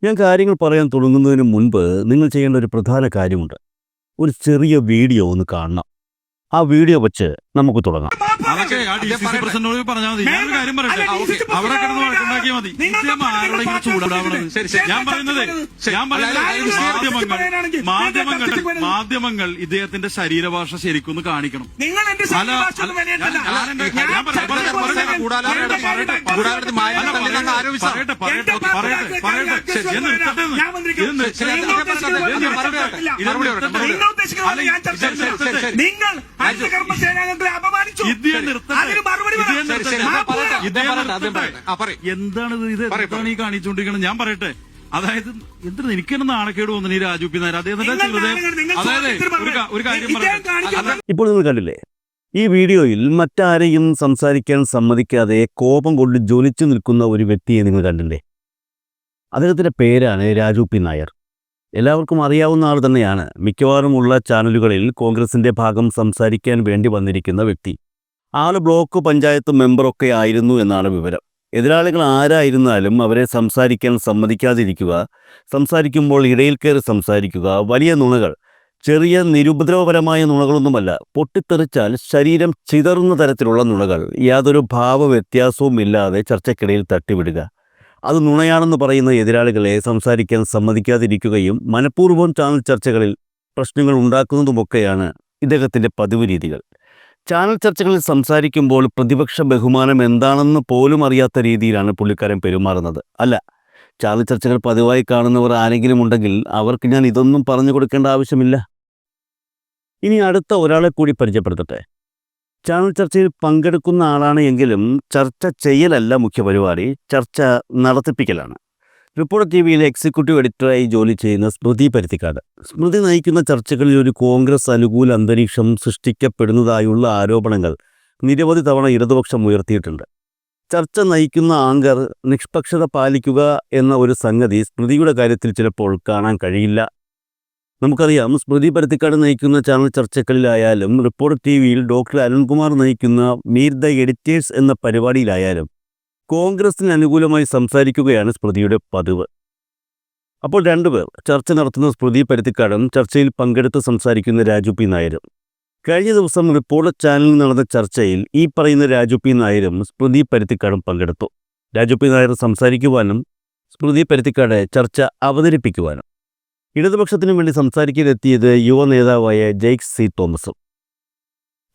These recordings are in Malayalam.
ഞാൻ കാര്യങ്ങൾ പറയാൻ തുടങ്ങുന്നതിന് മുൻപ് നിങ്ങൾ ചെയ്യേണ്ട ഒരു പ്രധാന കാര്യമുണ്ട്. ഒരു ചെറിയ വീഡിയോ ഒന്ന് കാണണം. ആ വീഡിയോ വെച്ച് നമുക്ക് തുടങ്ങാം. അതൊക്കെ ആ ഡി സി സി പ്രസിഡന്റിനോട് പറഞ്ഞാൽ മതി. ഞാനൊരു കാര്യം പറയട്ടെ, അവിടെ കിടന്ന് വഴക്കുണ്ടാക്കിയാൽ മതി. ആരോടെങ്കിലും ചൂടാവണം. മാധ്യമങ്ങൾ ഇദ്ദേഹത്തിന്റെ ശരീരഭാഷ ശരിക്കൊന്ന് കാണിക്കണം. എന്താണിത്? ഇത് എന്താണ് ഈ കാണിച്ചുകൊണ്ടിരിക്കണം? ഞാൻ പറയട്ടെ, അതായത് എന്തിനാ എനിക്കെന്നെ നാണക്കേട് തോന്നുന്നു ഈ രാജു പി നായർ അദ്ദേഹത്തിന്റെ അതായത് ഒരു കാര്യം പറയട്ടെ. ഇപ്പോൾ നിങ്ങൾ കണ്ടില്ലേ, ഈ വീഡിയോയിൽ മറ്റാരെയും സംസാരിക്കാൻ സമ്മതിക്കാതെ കോപം കൊണ്ട് ജ്വലിച്ചു നിൽക്കുന്ന ഒരു വ്യക്തിയെ നിങ്ങൾ കണ്ടില്ലേ? അദ്ദേഹത്തിന്റെ പേരാണ് രാജു പി നായർ. എല്ലാവർക്കും അറിയാവുന്ന ആൾ തന്നെയാണ്. മിക്കവാറുമുള്ള ചാനലുകളിൽ കോൺഗ്രസിന്റെ ഭാഗം സംസാരിക്കാൻ വേണ്ടി വന്നിരിക്കുന്ന വ്യക്തി. ആള് ബ്ലോക്ക് പഞ്ചായത്ത് മെമ്പറൊക്കെ ആയിരുന്നു എന്നാണ് വിവരം. എതിരാളികൾ ആരായിരുന്നാലും അവരെ സംസാരിക്കാൻ സമ്മതിക്കാതിരിക്കുക, സംസാരിക്കുമ്പോൾ ഇടയിൽ കയറി സംസാരിക്കുക, വലിയ നുണകൾ, ചെറിയ നിരുപദ്രവപരമായ നുണകളൊന്നുമല്ല, പൊട്ടിത്തെറിച്ചാൽ ശരീരം ചിതറുന്ന തരത്തിലുള്ള നുണകൾ യാതൊരു ഭാവവ്യത്യാസവും ഇല്ലാതെ ചർച്ചയ്ക്കിടയിൽ തട്ടിവിടുക. അത് നുണയാണെന്ന് പറയുന്ന എതിരാളികളെ സംസാരിക്കാൻ സമ്മതിക്കാതിരിക്കുകയും മനഃപൂർവ്വം ചാനൽ ചർച്ചകളിൽ പ്രശ്നങ്ങൾ ഉണ്ടാക്കുന്നതുമൊക്കെയാണ് ഇദ്ദേഹത്തിൻ്റെ പതിവ് രീതികൾ. ചാനൽ ചർച്ചകളിൽ സംസാരിക്കുമ്പോൾ പ്രതിപക്ഷ ബഹുമാനം എന്താണെന്ന് പോലും അറിയാത്ത രീതിയിലാണ് പുള്ളിക്കാരൻ പെരുമാറുന്നത്. അല്ല, ചാനൽ ചർച്ചകൾ പതിവായി കാണുന്നവർ ആരെങ്കിലും ഉണ്ടെങ്കിൽ അവർക്ക് ഞാൻ ഇതൊന്നും പറഞ്ഞു കൊടുക്കേണ്ട ആവശ്യമില്ല. ഇനി അടുത്ത ഒരാളെ കൂടി പരിചയപ്പെടുത്തട്ടെ. ചാനൽ ചർച്ചയിൽ പങ്കെടുക്കുന്ന ആളാണ് എങ്കിലും ചർച്ച ചെയ്യലല്ല മുഖ്യ പരിപാടി, ചർച്ച നടത്തിപ്പിക്കലാണ്. റിപ്പോർട്ടർ ടിവിയിലെ എക്സിക്യൂട്ടീവ് എഡിറ്ററായി ജോലി ചെയ്യുന്ന സ്മൃതി പരുത്തിക്കാട്. സ്മൃതി നയിക്കുന്ന ചർച്ചകളിൽ ഒരു കോൺഗ്രസ് അനുകൂല അന്തരീക്ഷം സൃഷ്ടിക്കപ്പെടുന്നതായുള്ള ആരോപണങ്ങൾ നിരവധി തവണ ഇടതുപക്ഷം ഉയർത്തിയിട്ടുണ്ട്. ചർച്ച നയിക്കുന്ന ആങ്കർ നിഷ്പക്ഷത പാലിക്കുക എന്ന ഒരു സംഗതി സ്മൃതിയുടെ കാര്യത്തിൽ ചിലപ്പോൾ കാണാൻ കഴിയില്ല. നമുക്കറിയാം, സ്മൃതി പരുത്തിക്കാട് നയിക്കുന്ന ചാനൽ ചർച്ചകളിലായാലും റിപ്പോർട്ടർ ടിവിയിൽ ഡോക്ടർ അരുൺകുമാർ നയിക്കുന്ന മീറ്റ് ദ എഡിറ്റേഴ്സ് എന്ന പരിപാടിയിലായാലും കോൺഗ്രസിന് അനുകൂലമായി സംസാരിക്കുകയാണ് സ്മൃതിയുടെ പതിവ്. അപ്പോൾ രണ്ടുപേർ, ചർച്ച നടത്തുന്ന സ്മൃതി പരുത്തിക്കാടും ചർച്ചയിൽ പങ്കെടുത്ത് സംസാരിക്കുന്ന രാജു പി നായരും. കഴിഞ്ഞ ദിവസം റിപ്പോർട്ടർ ചാനലിൽ നടന്ന ചർച്ചയിൽ ഈ പറയുന്ന രാജു പി നായരും സ്മൃതി പരുത്തിക്കാടും പങ്കെടുത്തു. രാജു പി നായർ സംസാരിക്കുവാനും സ്മൃതി പരുത്തിക്കാട് ചർച്ച അവതരിപ്പിക്കുവാനും. ഇടതുപക്ഷത്തിനു വേണ്ടി സംസാരിക്കാനെത്തിയത് യുവ നേതാവായ ജെയ്ക്ക് സി തോമസും.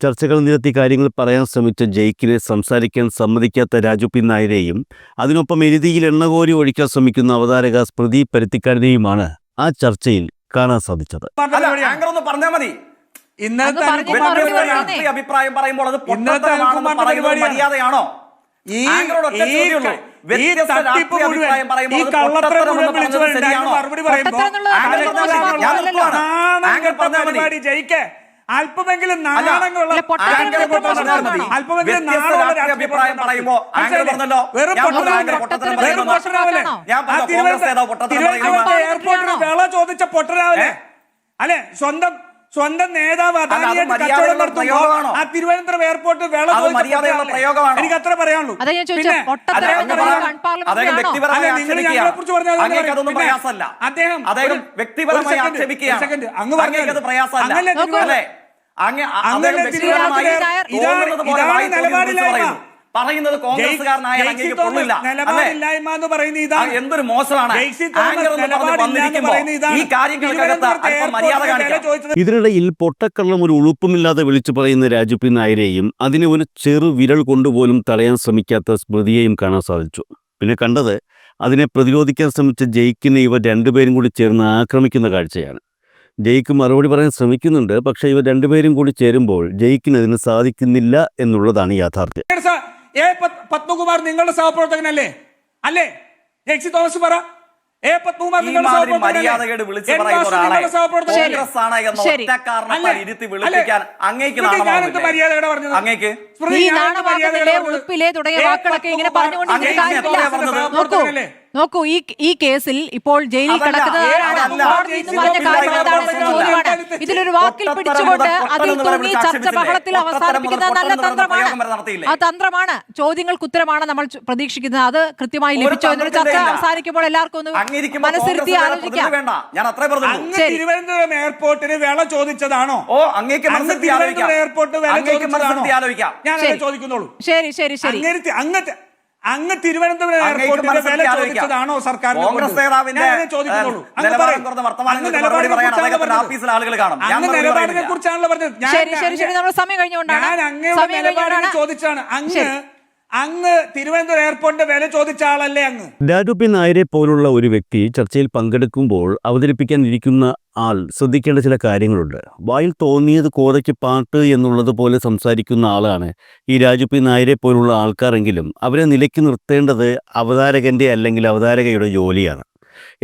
ചർച്ചകൾ നിരത്തി കാര്യങ്ങൾ പറയാൻ ശ്രമിച്ച ജെയ്ക്കിനെ സംസാരിക്കാൻ സമ്മതിക്കാത്ത രാജു പി നായരെയും അതിനൊപ്പം എരുതിയിൽ എണ്ണകോരി ഒഴിക്കാൻ ശ്രമിക്കുന്ന അവതാരക സ്മൃതി പരുത്തിക്കാടിനെയുമാണ് ആ ചർച്ചയിൽ കാണാൻ സാധിച്ചത്. അഭിപ്രായം പറയുമ്പോൾ അത് മര്യാദയാണോ? അല്പമെങ്കിലും എയർപോർട്ടിൽ വിള ചോദിച്ച പൊട്ടരാവിലെ അല്ലെ സ്വന്തം നേതാവ് കച്ചവടം നടത്തുമ്പോ ആ തിരുവനന്തപുരം എയർപോർട്ടിൽ വിള ചോദിച്ച എനിക്ക് അത്ര പറയാനുള്ളൂ. അദ്ദേഹം വ്യക്തിപരമായി ആക്ഷേപിക്കുകയാണ്. പറയുന്നത് കോൺഗ്രസ്സുകാരനായ നിലപാടില്ലായ്മ എന്ന് പറയുന്ന ഇതാണ്. എന്തൊരു മോശമാണ് ഈ കാര്യങ്ങൾക്കകത്ത് മര്യാദ കാണിക്കണം. ഇതിനിടയിൽ പൊട്ടക്കള്ളം ഒരു ഉളുപ്പുമില്ലാതെ വിളിച്ചു പറയുന്ന രാജു പി നായരെയും അതിനെ ഒരു ചെറു വിരൽ കൊണ്ടുപോലും തടയാൻ ശ്രമിക്കാത്ത സ്മൃതിയെയും കാണാൻ സാധിച്ചു. പിന്നെ കണ്ടത് അതിനെ പ്രതിരോധിക്കാൻ ശ്രമിച്ച ജെയ്ക്കിനെ ഇവർ രണ്ടുപേരും കൂടി ചേർന്ന് ആക്രമിക്കുന്ന കാഴ്ചയാണ്. ജെയ്ക്ക് മറുപടി പറയാൻ ശ്രമിക്കുന്നുണ്ട്, പക്ഷേ ഇവർ രണ്ടുപേരും കൂടി ചേരുമ്പോൾ ജെയ്ക്കിന് അതിന് സാധിക്കുന്നില്ല എന്നുള്ളതാണ് യാഥാർത്ഥ്യം. പത്മകുമാർ നിങ്ങളുടെ സഹപ്രവർത്തകനല്ലേ? അല്ലേ? ജെയ്സി തോമസ് പറ. മര്യാദകേട് വിളിച്ചു പറയുന്ന ഒരാളെ കോൺഗ്രസ് ആണ് എന്ന ഒറ്റ കാരണത്താൽ ഇരുത്തി വിളിപ്പിക്കാൻ അങ്ങേക്ക് നാണമാവില്ലേ? അങ്ങേക്ക് ഈ നാണവാക്കത്തിലെ ഉളുപ്പിലെ തുടങ്ങിയ വാക്കുകളൊക്കെ ഇങ്ങനെ പറഞ്ഞുകൊണ്ടിരിക്കുന്ന കാര്യമില്ല. നോക്കൂ ഈ കേസിൽ ഇപ്പോൾ ജയിലിൽ കിടക്കുന്നത് ആരാണ്? കോടതി എന്ന് പറഞ്ഞ കാര്യം എന്താണെന്ന ചോദ്യമാണ്. ഇതിലൊരു വാക്കിൽ പിടിച്ചുകൊണ്ട് അതിൽ തൂങ്ങി ചർച്ച ബഹളത്തിൽ അവസാനിപ്പിക്കുന്നത് നല്ല തന്ത്രമാണ്. ആ തന്ത്രമാണ്, ചോദ്യങ്ങൾക്ക് ഉത്തരമാണ് നമ്മൾ പ്രതീക്ഷിക്കുന്നത്. അത് കൃത്യമായി ലഭിച്ചോ എന്നൊരു ചർച്ച അവസാനിക്കുമ്പോൾ എല്ലാവർക്കും ഒന്ന് മനസ്സിരുത്തി ആലോചിക്കാം. തിരുവനന്തപുരം എയർപോർട്ടിന് വില ചോദിച്ചതാണോ? എയർപോർട്ട് വില ചോദിച്ചതാണോ? ഞാൻ ചോദിക്കുന്നുള്ളൂ. ശരി ശരി ശരി. അങ്ങ് തിരുവനന്തപുരം എയർപോർട്ടിന്റെ വില ചോദിച്ചതാണോ സർക്കാർ? നിലപാടിനെ കുറിച്ചാണല്ലോ പറഞ്ഞത്. നിലപാടിനെ ചോദിച്ചാണ്. അങ്ങ് തിരുവനന്തപുരം എയർപോർട്ടിന്റെ വില ചോദിച്ച ആളല്ലേ അങ്ങ്? രാജു പി നായരെ പോലുള്ള ഒരു വ്യക്തി ചർച്ചയിൽ പങ്കെടുക്കുമ്പോൾ അവതരിപ്പിക്കാനിരിക്കുന്ന ആൾ ശ്രദ്ധിക്കേണ്ട ചില കാര്യങ്ങളുണ്ട്. വായിൽ തോന്നിയത് കോതയ്ക്ക് പാട്ട് എന്നുള്ളത് പോലെ സംസാരിക്കുന്ന ആളാണ് ഈ രാജു പി നായരെ പോലുള്ള ആൾക്കാരെങ്കിലും അവരെ നിലയ്ക്ക് നിർത്തേണ്ടത് അവതാരകൻ്റെ അല്ലെങ്കിൽ അവതാരകയുടെ ജോലിയാണ്.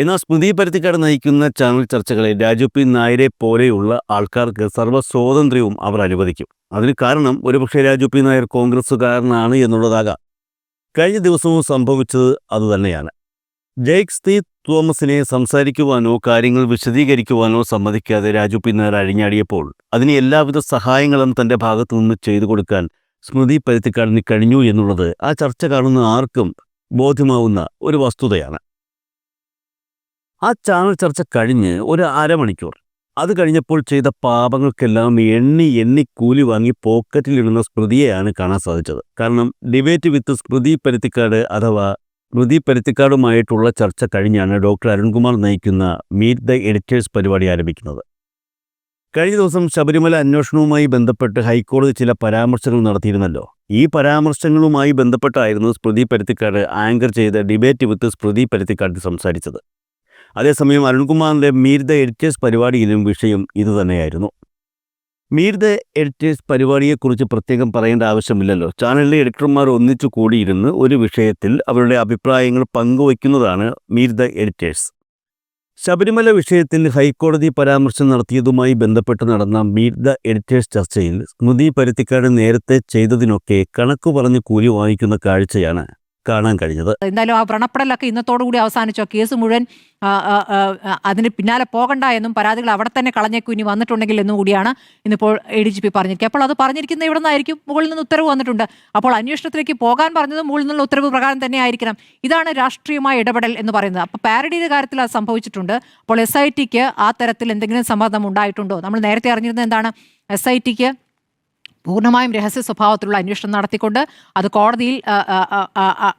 എന്നാൽ സ്മൃതി പരുത്തിക്കാട് നയിക്കുന്ന ചാനൽ ചർച്ചകളെ രാജു പി നായരെ പോലെയുള്ള ആൾക്കാർക്ക് സർവ്വ സ്വാതന്ത്ര്യവും അവർ അനുവദിക്കും. അതിന് കാരണം ഒരുപക്ഷെ രാജു പി നായർ കോൺഗ്രസ്സുകാരനാണ് എന്നുള്ളതാകാം. കഴിഞ്ഞ ദിവസവും സംഭവിച്ചത് അതുതന്നെയാണ്. ജെയ്ക്സ് ടി തോമസിനെ സംസാരിക്കുവാനോ കാര്യങ്ങൾ വിശദീകരിക്കുവാനോ സമ്മതിക്കാതെ രാജു പി നായർ അഴിഞ്ഞാടിയപ്പോൾ അതിന് എല്ലാവിധ സഹായങ്ങളും തൻ്റെ ഭാഗത്തു നിന്ന് ചെയ്തു കൊടുക്കാൻ സ്മൃതി പരുത്തിക്കാടിന് കഴിഞ്ഞു എന്നുള്ളത് ആ ചർച്ച കാണുന്ന ആർക്കും ബോധ്യമാവുന്ന ഒരു വസ്തുതയാണ്. ആ ചാനൽ ചർച്ച കഴിഞ്ഞ് ഒരു അരമണിക്കൂർ അത് കഴിഞ്ഞപ്പോൾ ചെയ്ത പാപങ്ങൾക്കെല്ലാം എണ്ണി കൂലി വാങ്ങി പോക്കറ്റിലിടുന്ന സ്മൃതിയെയാണ് കാണാൻ സാധിച്ചത്. കാരണം ഡിബേറ്റ് വിത്ത് സ്മൃതി പരുത്തിക്കാട് അഥവാ സ്മൃതി പരുത്തിക്കാടുമായിട്ടുള്ള ചർച്ച കഴിഞ്ഞാണ് ഡോക്ടർ അരുൺകുമാർ നയിക്കുന്ന മീറ്റ് ദ എഡിറ്റേഴ്സ് പരിപാടി ആരംഭിക്കുന്നത്. കഴിഞ്ഞ ദിവസം ശബരിമല അന്വേഷണവുമായി ബന്ധപ്പെട്ട് ഹൈക്കോടതി ചില പരാമർശങ്ങൾ നടത്തിയിരുന്നല്ലോ. ഈ പരാമർശങ്ങളുമായി ബന്ധപ്പെട്ടായിരുന്നു സ്മൃതി പരുത്തിക്കാട് ആങ്കർ ചെയ്ത ഡിബേറ്റ് വിത്ത് സ്മൃതി പരുത്തിക്കാട് സംസാരിച്ചത്. അതേസമയം അരുൺകുമാറിൻ്റെ മീറ്റ് ദ എഡിറ്റേഴ്സ് പരിപാടിയിലും വിഷയം ഇതുതന്നെയായിരുന്നു. മീറ്റ് ദ എഡിറ്റേഴ്സ് പരിപാടിയെക്കുറിച്ച് പ്രത്യേകം പറയേണ്ട ആവശ്യമില്ലല്ലോ. ചാനലിലെ എഡിറ്റർമാർ ഒന്നിച്ചു കൂടിയിരുന്ന് ഒരു വിഷയത്തിൽ അവരുടെ അഭിപ്രായങ്ങൾ പങ്കുവയ്ക്കുന്നതാണ് മീറ്റ് ദ എഡിറ്റേഴ്സ്. ശബരിമല വിഷയത്തിൽ ഹൈക്കോടതി പരാമർശം നടത്തിയതുമായി ബന്ധപ്പെട്ട് നടന്ന മീറ്റ് ദ എഡിറ്റേഴ്സ് ചർച്ചയിൽ സ്മൃതി പരുത്തിക്കാട് നേരത്തെ ചെയ്തതിനൊക്കെ കണക്ക് പറഞ്ഞ് കൂലി വാങ്ങിക്കുന്ന കാഴ്ചയാണ് കാണാൻ കഴിഞ്ഞത്. എന്തായാലും ആ വ്രണപ്പെടലൊക്കെ ഇന്നത്തോടുകൂടി അവസാനിച്ചോ? കേസ് മുഴുവൻ അതിന് പിന്നാലെ പോകണ്ട എന്നും പരാതികൾ അവിടെ തന്നെ കളഞ്ഞേക്കും ഇനി വന്നിട്ടുണ്ടെങ്കിൽ എന്നും കൂടിയാണ് ഇന്നിപ്പോൾ ADGP പറഞ്ഞിരിക്കുക. അപ്പോൾ അത് പറഞ്ഞിരിക്കുന്നത് ഇവിടെ നിന്നായിരിക്കും, മുകളിൽ നിന്ന് ഉത്തരവ് വന്നിട്ടുണ്ട്. അപ്പോൾ അന്വേഷണത്തിലേക്ക് പോകാൻ പറഞ്ഞത് മുകളിൽ നിന്നുള്ള ഉത്തരവ് പ്രകാരം തന്നെ ആയിരിക്കണം. ഇതാണ് രാഷ്ട്രീയമായ ഇടപെടൽ എന്ന് പറയുന്നത്. അപ്പോൾ പാരഡിയുടെ കാര്യത്തിൽ അത് സംഭവിച്ചിട്ടുണ്ട്. അപ്പോൾ SITക്ക് ആ തരത്തിൽ എന്തെങ്കിലും സമ്മർദ്ദം ഉണ്ടായിട്ടുണ്ടോ? നമ്മൾ നേരത്തെ അറിഞ്ഞിരുന്നത് എന്താണ്? SITക്ക് പൂർണ്ണമായും രഹസ്യ സ്വഭാവത്തിലുള്ള അന്വേഷണം നടത്തിക്കൊണ്ട് അത് കോടതിയിൽ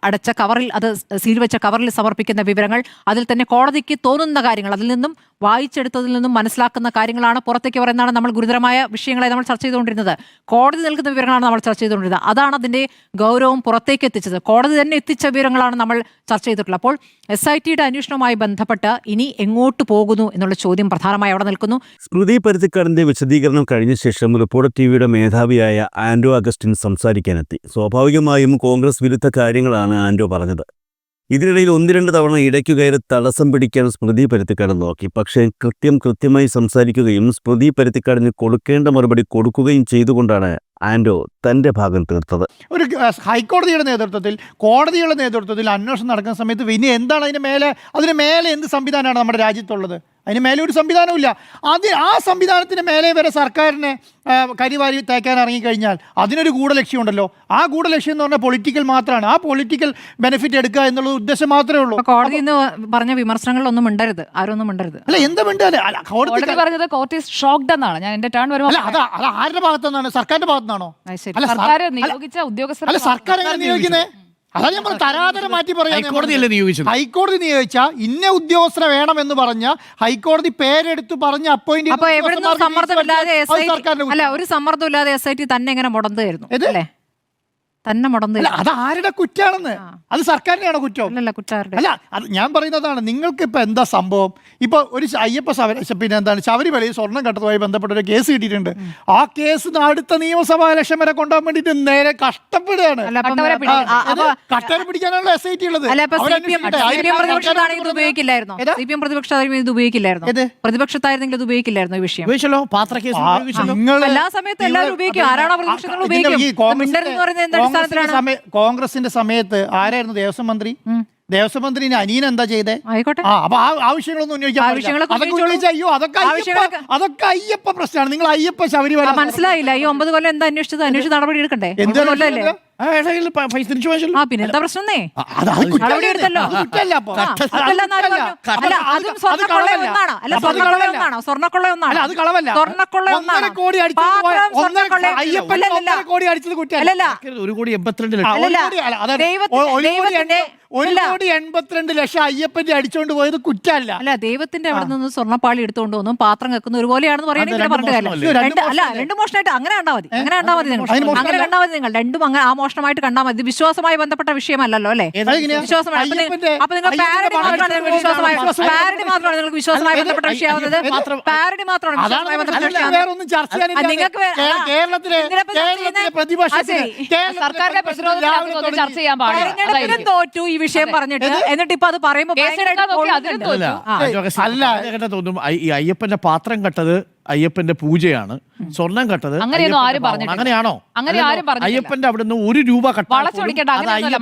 അടച്ച കവറിൽ, അത് സീൽ വെച്ച കവറിൽ സമർപ്പിക്കുന്ന വിവരങ്ങൾ, അതിൽ തന്നെ കോടതിക്ക് തോന്നുന്ന കാര്യങ്ങൾ, അതിൽ നിന്നും വായിച്ചെടുത്തതിൽ നിന്നും മനസ്സിലാക്കുന്ന കാര്യങ്ങളാണ് പുറത്തേക്ക് പറയുന്നതാണ്. നമ്മൾ ഗുരുതരമായ വിഷയങ്ങളെ നമ്മൾ ചർച്ച ചെയ്തുകൊണ്ടിരുന്നത്, കോടതി നൽകുന്ന വിവരങ്ങളാണ് നമ്മൾ ചർച്ച ചെയ്തുകൊണ്ടിരുന്നത്. അതാണ് അതിൻ്റെ ഗൗരവം പുറത്തേക്ക് എത്തിച്ചത്. കോടതി തന്നെ എത്തിച്ച വിവരങ്ങളാണ് നമ്മൾ ചർച്ച ചെയ്തിട്ടുള്ളത്. അപ്പോൾ SITയുടെ അന്വേഷണവുമായി ബന്ധപ്പെട്ട് ഇനി എങ്ങോട്ട് പോകുന്നു എന്നുള്ള ചോദ്യം പ്രധാനമായി അവിടെ നിൽക്കുന്നു. സ്മൃതി പരുത്തിക്കാടിൻ്റെ വിശദീകരണം കഴിഞ്ഞ ശേഷം റിപ്പോർട്ടർ TVയുടെ മേധാവിയായ ആൻഡ്രോ അഗസ്റ്റിൻ സംസാരിക്കാനെത്തി. സ്വാഭാവികമായും കോൺഗ്രസ് വിരുദ്ധ കാര്യങ്ങളാണ് ആൻഡ്രോ പറഞ്ഞത്. ഇതിനിടയിൽ 1-2 തവണ ഇടയ്ക്കു കയറി തടസ്സം പിടിക്കാൻ സ്മൃതി പരുത്തിക്കാട് നോക്കി. പക്ഷേ കൃത്യമായി സംസാരിക്കുകയും സ്മൃതി പരുത്തിക്കാടിന് കൊടുക്കേണ്ട മറുപടി കൊടുക്കുകയും ചെയ്തുകൊണ്ടാണ് ആൻഡ്രോ തൻ്റെ ഭാഗം തീർത്തത്. ഒരു ഹൈക്കോടതിയുടെ നേതൃത്വത്തിൽ, കോടതിയുടെ നേതൃത്വത്തിൽ അന്വേഷണം നടക്കുന്ന സമയത്ത് പിന്നെ എന്താണ് അതിന് മേലെ എന്ത് സംവിധാനമാണ് നമ്മുടെ രാജ്യത്തുള്ളത്? അതിന് മേലെ ഒരു സംവിധാനമില്ല. ആ സംവിധാനത്തിന് മേലെ വരെ സർക്കാരിനെ കരിവാരി തേക്കാൻ ഇറങ്ങിക്കഴിഞ്ഞാൽ അതിനൊരു ഗൂഢലക്ഷ്യമുണ്ടല്ലോ. ആ ഗൂഢലക്ഷ്യം എന്ന് പറഞ്ഞാൽ പൊളിറ്റിക്കൽ മാത്രമാണ്. ആ പൊളിറ്റിക്കൽ ബെനിഫിറ്റ് എടുക്കുക എന്നുള്ള ഉദ്ദേശം മാത്രമേ ഉള്ളൂ. കോടതി എന്ന് പറഞ്ഞ വിമർശനങ്ങളൊന്നും മിണ്ടരുത്, ആരൊന്നും മിണ്ടരുത്. അല്ല, എന്താ മിണ്ടാല്? കോടതി പറഞ്ഞത് കോർട്ട് ഈസ് ഷോക്ക്ഡ് എന്നാണ്. ഞാൻ എന്റെ ടേൺ വരുമ്പോൾ അത് ആരുടെ ഭാഗത്തുനിന്നാണ്? സർക്കാരിന്റെ ഭാഗത്തുനിന്നാണോ? സർക്കാർ നിയോഗിച്ച ഉദ്യോഗസ്ഥർ. അല്ല, സർക്കാർ എങ്ങനെ നിയോഗിക്കുന്നേ? അതാണ് നമ്മൾ തരാതരം മാറ്റി പറയാം. ഹൈക്കോടതി നിയോഗിച്ച ഇന്ന ഉദ്യോഗസ്ഥരെ വേണമെന്ന് പറഞ്ഞ ഹൈക്കോടതി പേരെടുത്ത് പറഞ്ഞ അപ്പോയിന്റ് ഒരു സമ്മർദ്ദമില്ലാതെ SIT തന്നെ എങ്ങനെ മുടന്തായിരുന്നു അല്ലേ? തന്നെ മുടന്ന് അല്ല അത് ആരുടെ കുറ്റാണെന്ന്, അത് സർക്കാരിനെയാണോ കുറ്റം? അല്ലല്ല കുറ്റാരുടെ അല്ല അത് ഞാൻ പറയുന്നതാണ്. നിങ്ങൾക്ക് ഇപ്പൊ എന്താ സംഭവം? ഇപ്പൊ ഒരു പിന്നെ എന്താണ് ശബരിമലയിൽ സ്വർണ്ണം കട്ടതുമായി ബന്ധപ്പെട്ട ഒരു കേസ് കിട്ടിയിട്ടുണ്ട്. ആ കേസ് അടുത്ത നിയമസഭാ ഇലക്ഷൻ വരെ കൊണ്ടുപോകാൻ വേണ്ടിട്ട് നേരെ കഷ്ടപ്പെടുകയാണ്. കട്ടേരെ പിടിക്കാനാണല്ലോ SIT ഉള്ളത്. പ്രതിപക്ഷത്താണെങ്കിൽ ഇത് ഉപയോഗിക്കില്ലായിരുന്നോ? CPM പ്രതിപക്ഷത്തായിരുന്നു ഇത് ഉപയോഗിക്കില്ലായിരുന്നു. പ്രതിപക്ഷത്തായിരുന്നെങ്കിൽ ഇത് ഉപയോഗിക്കില്ലായിരുന്നു ഈ വിഷയം. എല്ലാ സമയത്തും എല്ലാവരും ഉപയോഗിക്കും. ആരാണോ പ്രതിപക്ഷങ്ങൾ ഉപയോഗിക്കും. മിണ്ടരുതെന്ന് പറയുന്നത് എന്താ അടിസ്ഥാനത്തിലാണ്? കോൺഗ്രസിന്റെ സമയത്ത് ആരായിരുന്നു ദേവസ്വം മന്ത്രി? ദേവസ്വം മന്ത്രിന് അനിയൻ എന്താ ചെയ്തേ? ആയിക്കോട്ടെ. അപ്പൊ ആ വിഷയങ്ങളൊന്നും ഉന്നയിക്കാൻ അതൊക്കെ അയ്യപ്പ പ്രശ്നമാണ്. നിങ്ങൾ അയ്യപ്പ ശബരിമല മനസ്സിലായില്ല. ഈ 9 കൊല്ലം എന്താ അന്വേഷിച്ചത്? അന്വേഷിച്ച് നടപടി എടുക്കണ്ടേ? പിന്നെ എന്താ പ്രശ്നന്നേ? നടപടി എടുത്തല്ലോ. സ്വർണ്ണക്കൊള്ള ഒന്നാണ്. സ്വർണ്ണക്കൊള്ള ഒന്നാണ്. 1,82,00,000 അയ്യപ്പന്റെ അടിച്ചോണ്ട് പോയത് കുറ്റമല്ല. അല്ല ദൈവത്തിന്റെ അവിടെ നിന്ന് സ്വർണ്ണപ്പാളി എടുത്തുകൊണ്ട് വന്നും പാത്രം വെക്കുന്ന ഒരുപോലെയാണെന്ന് പറയുകയാണെങ്കിൽ പറഞ്ഞിട്ട് അല്ല 2 മോഷണമായിട്ട് അങ്ങനെ കണ്ടാൽ മതി. അങ്ങനെ കണ്ടാൽ മതി നിങ്ങൾ രണ്ടും അങ്ങനെ ആ മോഷണമായിട്ട് കണ്ടാൽ മതി. വിശ്വാസമായി ബന്ധപ്പെട്ട വിഷയമല്ലല്ലോ അല്ലേ? വിശ്വാസമായി. അപ്പൊ നിങ്ങൾ പാരഡി മാത്രമാണ് നിങ്ങൾക്ക് വിശ്വാസമായി ബന്ധപ്പെട്ട വിഷയമാവുന്നത്. പാരഡി മാത്രമാണ് നിങ്ങൾക്ക് സർക്കാരിന്റെ പ്രതിരോധം ചർച്ച ചെയ്യാൻ പാടില്ല. തോറ്റു ഈ വിഷയം പറഞ്ഞിട്ട്. എന്നിട്ട് ഇപ്പൊ അത് പറയുമ്പോ അല്ല തോന്നും ഈ അയ്യപ്പന്റെ പാത്രം കട്ടത് അയ്യപ്പന്റെ പൂജയാണ്, സ്വർണം കട്ടത് അങ്ങനെയൊന്നും ആരും പറഞ്ഞിട്ടില്ല. അങ്ങനെയാണോ? അങ്ങനെ ആരും പറഞ്ഞില്ല. അയ്യപ്പന്റെ അവിടെ നിന്ന് 1 രൂപ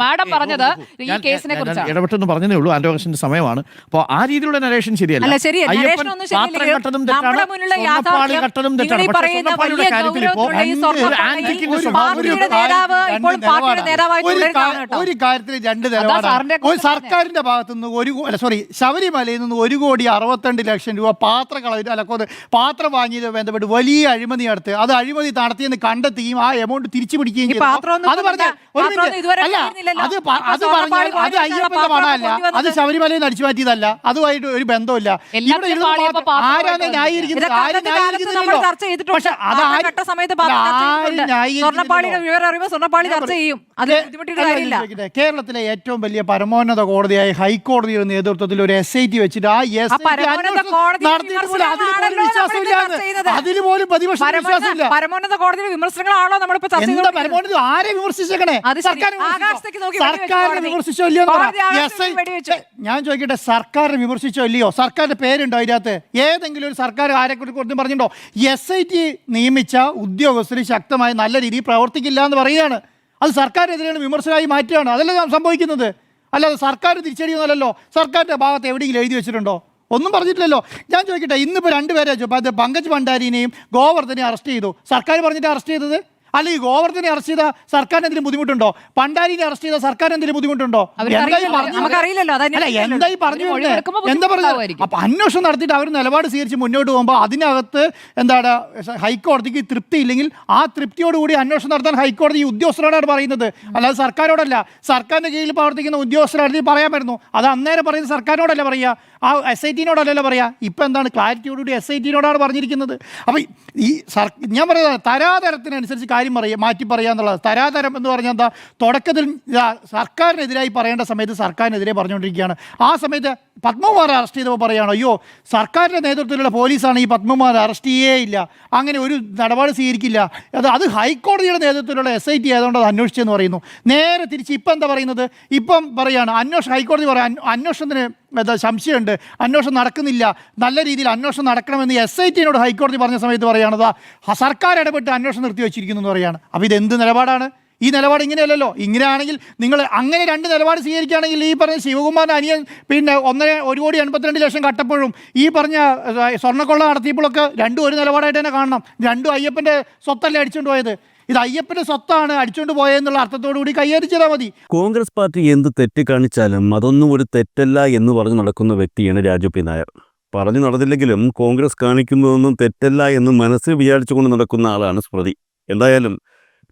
മാഡം പറഞ്ഞത് ഈ കേസിനെ കുറിച്ചാണ്. ഇടപെട്ടെന്ന് പറഞ്ഞതേ ഉള്ളൂ. ആന്റോഗസിന്റെ സമയമാണ്. അപ്പൊ ആ രീതിയിലുള്ള നരേഷൻ ശരിയല്ല. അയ്യപ്പൻ പാത്രം കട്ടതും തെറ്റാണ്, സ്വർണ്ണപ്പാളി കട്ടതും തെറ്റാണ്. പക്ഷേ സ്വർണ്ണപ്പാളിയുടെ കാര്യത്തിൽ ഇപ്പോ ഒരു കാര്യത്തിൽ 2 നിലപാടാണ്. സർക്കാരിന്റെ ഭാഗത്തുനിന്ന് ശബരിമലയിൽ നിന്ന് 1,62,00,000 രൂപ പാത്രം വാങ്ങിയതുമായി ബന്ധപ്പെട്ട് വലിയ അഴിമതി നടത്തി. അത് അഴിമതി നടത്തിയെന്ന് കണ്ടെത്തുകയും ആ എമൗണ്ട് തിരിച്ചു പിടിക്കുകയും ചെയ്തു. അത് അയ്യപ്പന്റെ പണമല്ല, അത് ശബരിമലയിൽ നിന്ന് അടിച്ചു മാറ്റിയതല്ല, അതുമായിട്ട് ഒരു ബന്ധമില്ല. ആരാണ് ന്യായീകരിക്കുന്നത്? കേരളത്തിലെ ഏറ്റവും വലിയ പരമോന്നത കോടതിയായ ഹൈക്കോടതിയുടെ നേതൃത്വത്തിൽ ഒരു SIT വെച്ചിട്ട് ആ അതിന് പോലും പ്രതിപക്ഷം വിശ്വാസമില്ല. പരമോന്നത കോടതിയുടെ വിമർശനങ്ങളാണോ നമ്മളിപ്പോ ആരെ വിമർശിച്ചേക്കണേ? സർക്കാരിനെ വിമർശിച്ചോ ഇല്ലയോ? ഞാൻ ചോദിക്കട്ടെ, സർക്കാരിനെ വിമർശിച്ചോ ഇല്ലയോ? സർക്കാരിന്റെ പേരുണ്ടോ അതിനകത്ത്? ഏതെങ്കിലും ഒരു സർക്കാർ ആരെക്കുറിച്ച് പറഞ്ഞിട്ടുണ്ടോ? SIT നിയമിച്ച ഉദ്യോഗസ്ഥർ ശക്തമായി നല്ല രീതിയിൽ പ്രവർത്തിക്കില്ല എന്ന് പറയുകയാണ്. അത് സർക്കാരിനെതിരെയാണ് വിമർശനമായി മാറ്റുകയാണ്. അതല്ല സംഭവിക്കുന്നത്. അല്ലാതെ സർക്കാർ തിരിച്ചടിയൊന്നുമല്ലല്ലോ. സർക്കാരിന്റെ ഭാഗത്ത് എവിടെയെങ്കിലും എഴുതി വെച്ചിട്ടുണ്ടോ? ഒന്നും പറഞ്ഞിട്ടില്ലല്ലോ. ഞാൻ ചോദിക്കട്ടെ, ഇന്നിപ്പോൾ 2 പേരെ പങ്കജ് ഭണ്ഡാരിനെയും ഗോവർദ്ധനെയും അറസ്റ്റ് ചെയ്തു. സർക്കാർ പറഞ്ഞിട്ട് അറസ്റ്റ് ചെയ്തത്? അല്ല, ഈ ഗോവർദ്ധനെ അറസ്റ്റ് ചെയ്ത സർക്കാരിന് എന്തെങ്കിലും ബുദ്ധിമുട്ടുണ്ടോ? ഭണ്ഡാരിനെ അറസ്റ്റ് ചെയ്ത സർക്കാരിന് എന്തെങ്കിലും ബുദ്ധിമുട്ടുണ്ടോ? എന്തായി പറഞ്ഞു? എന്താ പറഞ്ഞത്? അപ്പൊ അന്വേഷണം നടത്തിയിട്ട് അവർ നിലപാട് സ്വീകരിച്ച് മുന്നോട്ട് പോകുമ്പോൾ അതിനകത്ത് എന്താണ് ഹൈക്കോടതിക്ക് തൃപ്തി ഇല്ലെങ്കിൽ ആ തൃപ്തിയോടുകൂടി അന്വേഷണം നടത്താൻ ഹൈക്കോടതി ഉദ്യോഗസ്ഥരോടാണ് പറയുന്നത്, അല്ലാതെ സർക്കാരോടല്ല. സർക്കാരിന്റെ കീഴിൽ പ്രവർത്തിക്കുന്ന ഉദ്യോഗസ്ഥരാണ് പറയാൻ പറ്റുന്നു. അത് അന്നേരം പറയുന്നത് സർക്കാരിനോടല്ല പറയുക, ആ SIT-നോടല്ലല്ലോ പറയാ. ഇപ്പം എന്താണ് ക്ലാരിറ്റിയോടുകൂടി SIT-നോടാണ് പറഞ്ഞിരിക്കുന്നത്. അപ്പം ഈ ഞാൻ പറയുന്നത് തരാതരത്തിനനുസരിച്ച് കാര്യം മാറ്റി പറയുക എന്നുള്ളത്. തരാതരം എന്ന് പറഞ്ഞാൽ എന്താ? തുടക്കത്തിൽ സർക്കാരിനെതിരായി പറയേണ്ട സമയത്ത് സർക്കാരിനെതിരെ പറഞ്ഞുകൊണ്ടിരിക്കുകയാണ്. ആ സമയത്ത് പത്മകുമാർ അറസ്റ്റ് ചെയ്തപ്പോൾ പറയുകയാണ്, അയ്യോ സർക്കാരിൻ്റെ നേതൃത്വത്തിലുള്ള പോലീസാണ് ഈ പത്മകുമാർ അറസ്റ്റ് ചെയ്യേയില്ല, അങ്ങനെ ഒരു നിലപാട് സ്വീകരിക്കില്ല, അത് ഹൈക്കോടതിയുടെ നേതൃത്വത്തിലുള്ള SIT ആയതുകൊണ്ട് അത് അന്വേഷിച്ചെന്ന് പറയുന്നു. നേരെ തിരിച്ച് ഇപ്പം എന്താ പറയുന്നത്? ഇപ്പം പറയുകയാണ് ഹൈക്കോടതി പറയാൻ അന്വേഷണത്തിന് സംശയമുണ്ട്, അന്വേഷണം നടക്കുന്നില്ല, നല്ല രീതിയിൽ അന്വേഷണം നടക്കണമെന്ന് SIT-നോട് ഹൈക്കോടതി പറഞ്ഞ സമയത്ത് പറയുകയാണത് സർക്കാർ ഇടപെട്ട് അന്വേഷണം നിർത്തിവെച്ചിരിക്കുന്നു എന്ന് പറയുകയാണ്. അപ്പോൾ ഇതെന്ത് നിലപാടാണ്? ഈ നിലപാട് ഇങ്ങനെയല്ലല്ലോ. ഇങ്ങനെയാണെങ്കിൽ നിങ്ങൾ അങ്ങനെ 2 നിലപാട് സ്വീകരിക്കുകയാണെങ്കിൽ ഈ പറഞ്ഞ ശിവകുമാറിന് അനിയൻ പിന്നെ 1,82,00,000 കട്ടപ്പോഴും ഈ പറഞ്ഞ സ്വർണ്ണക്കൊള്ള നടത്തിയപ്പോഴൊക്കെ 2 ഒരു നിലപാടായിട്ട് തന്നെ കാണണം. 2 അയ്യപ്പൻ്റെ സ്വത്തല്ലേ അടിച്ചുകൊണ്ട് പോയത്. ഇത് അയ്യപ്പൻ്റെ സ്വത്താണ് അടിച്ചുകൊണ്ട് പോയെന്നുള്ള അർത്ഥത്തോടു കൂടി കൈകാര്യം മതി. കോൺഗ്രസ് പാർട്ടി എന്ത് തെറ്റ് കാണിച്ചാലും അതൊന്നും ഒരു തെറ്റല്ല എന്ന് പറഞ്ഞു നടക്കുന്ന വ്യക്തിയാണ് രാജു പി നായർ. പറഞ്ഞു നടന്നില്ലെങ്കിലും കോൺഗ്രസ് കാണിക്കുന്നതൊന്നും തെറ്റല്ല എന്ന് മനസ്സിൽ വിചാരിച്ചുകൊണ്ട് നടക്കുന്ന ആളാണ് സ്മൃതി. എന്തായാലും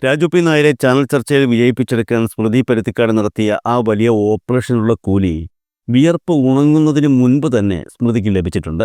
രാജു പി നായരെ ചാനൽ ചർച്ചയിൽ വിജയിപ്പിച്ചെടുക്കാൻ സ്മൃതി പരുത്തിക്കാട് നടത്തിയ ആ വലിയ ഓപ്പറേഷനുള്ള കൂലി വിയർപ്പ് ഉണങ്ങുന്നതിന് മുൻപ് തന്നെ സ്മൃതിക്ക് ലഭിച്ചിട്ടുണ്ട്.